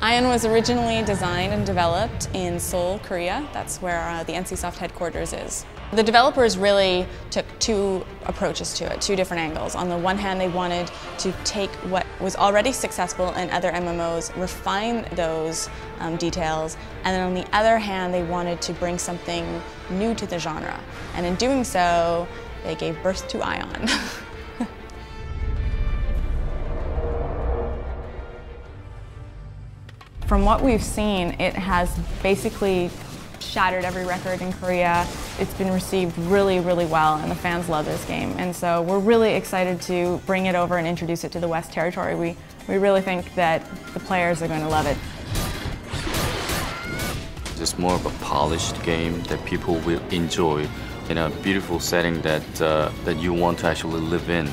Aion was originally designed and developed in Seoul, Korea. That's where the NCSoft headquarters is. The developers really took two approaches to it, two different angles. On the one hand, they wanted to take what was already successful in other MMOs, refine those details, and then on the other hand, they wanted to bring something new to the genre. And in doing so, they gave birth to Aion. From what we've seen, it has basically shattered every record in Korea. It's been received really, really well, and the fans love this game. And so we're really excited to bring it over and introduce it to the West Territory. We really think that the players are going to love it. It's more of a polished game that people will enjoy in a beautiful setting that you want to actually live in.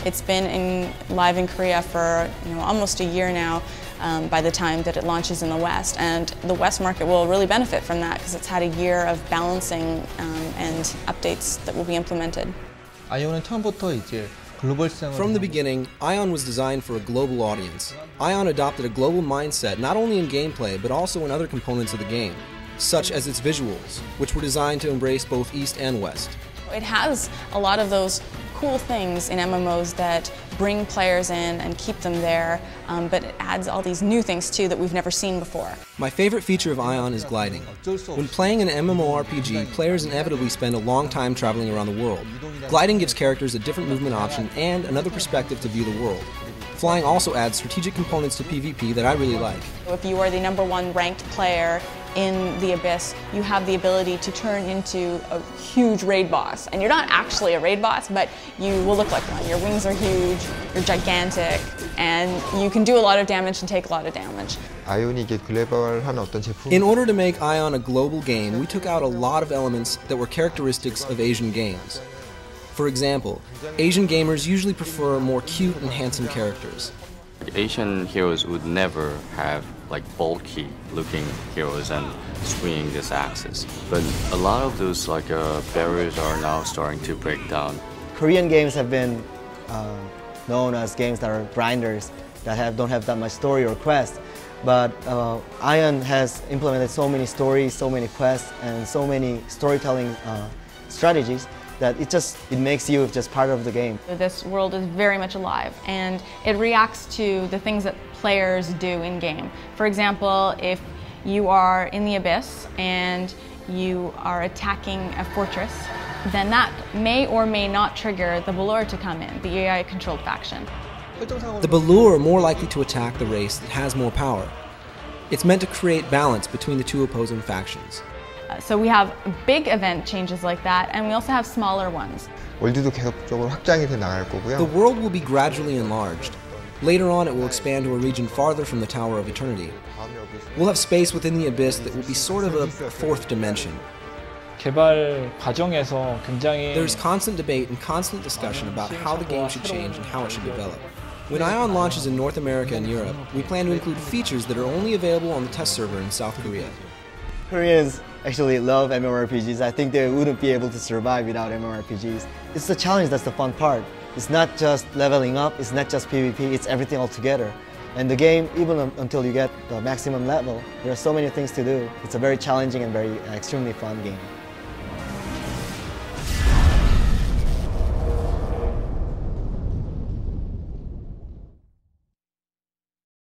It's been live in Korea for almost a year now by the time that it launches in the West, and the West market will really benefit from that because it's had a year of balancing and updates that will be implemented. From the beginning, Aion was designed for a global audience. Aion adopted a global mindset not only in gameplay but also in other components of the game, such as its visuals, which were designed to embrace both East and West. It has a lot of those cool things in MMOs that bring players in and keep them there, but it adds all these new things too that we've never seen before. My favorite feature of Aion is gliding. When playing an MMORPG, players inevitably spend a long time traveling around the world. Gliding gives characters a different movement option and another perspective to view the world. Flying also adds strategic components to PvP that I really like. If you are the #1 ranked player in the Abyss, you have the ability to turn into a huge raid boss. And you're not actually a raid boss, but you will look like one. Your wings are huge, you're gigantic, and you can do a lot of damage and take a lot of damage. In order to make Aion a global game, we took out a lot of elements that were characteristics of Asian games. For example, Asian gamers usually prefer more cute and handsome characters. Asian heroes would never have bulky looking heroes and swinging this axis. But a lot of those barriers are now starting to break down. Korean games have been known as games that are grinders, that don't have that much story or quest. But Aion has implemented so many stories, so many quests, and so many storytelling strategies that it makes you just part of the game. This world is very much alive, and it reacts to the things that players do in-game. For example, if you are in the Abyss and you are attacking a fortress, then that may or may not trigger the Balor to come in, the AI-controlled faction. The Balor are more likely to attack the race that has more power. It's meant to create balance between the two opposing factions. So we have big event changes like that, and we also have smaller ones. The world will be gradually enlarged. Later on, it will expand to a region farther from the Tower of Eternity. We'll have space within the Abyss that will be sort of a fourth dimension. There's constant debate and constant discussion about how the game should change and how it should develop. When Aion launches in North America and Europe, we plan to include features that are only available on the test server in South Korea. Koreans actually love MMORPGs. I think they wouldn't be able to survive without MMORPGs. It's the challenge that's the fun part. It's not just leveling up, it's not just PvP, it's everything all together. And the game, even until you get the maximum level, there are so many things to do. It's a very challenging and very extremely fun game.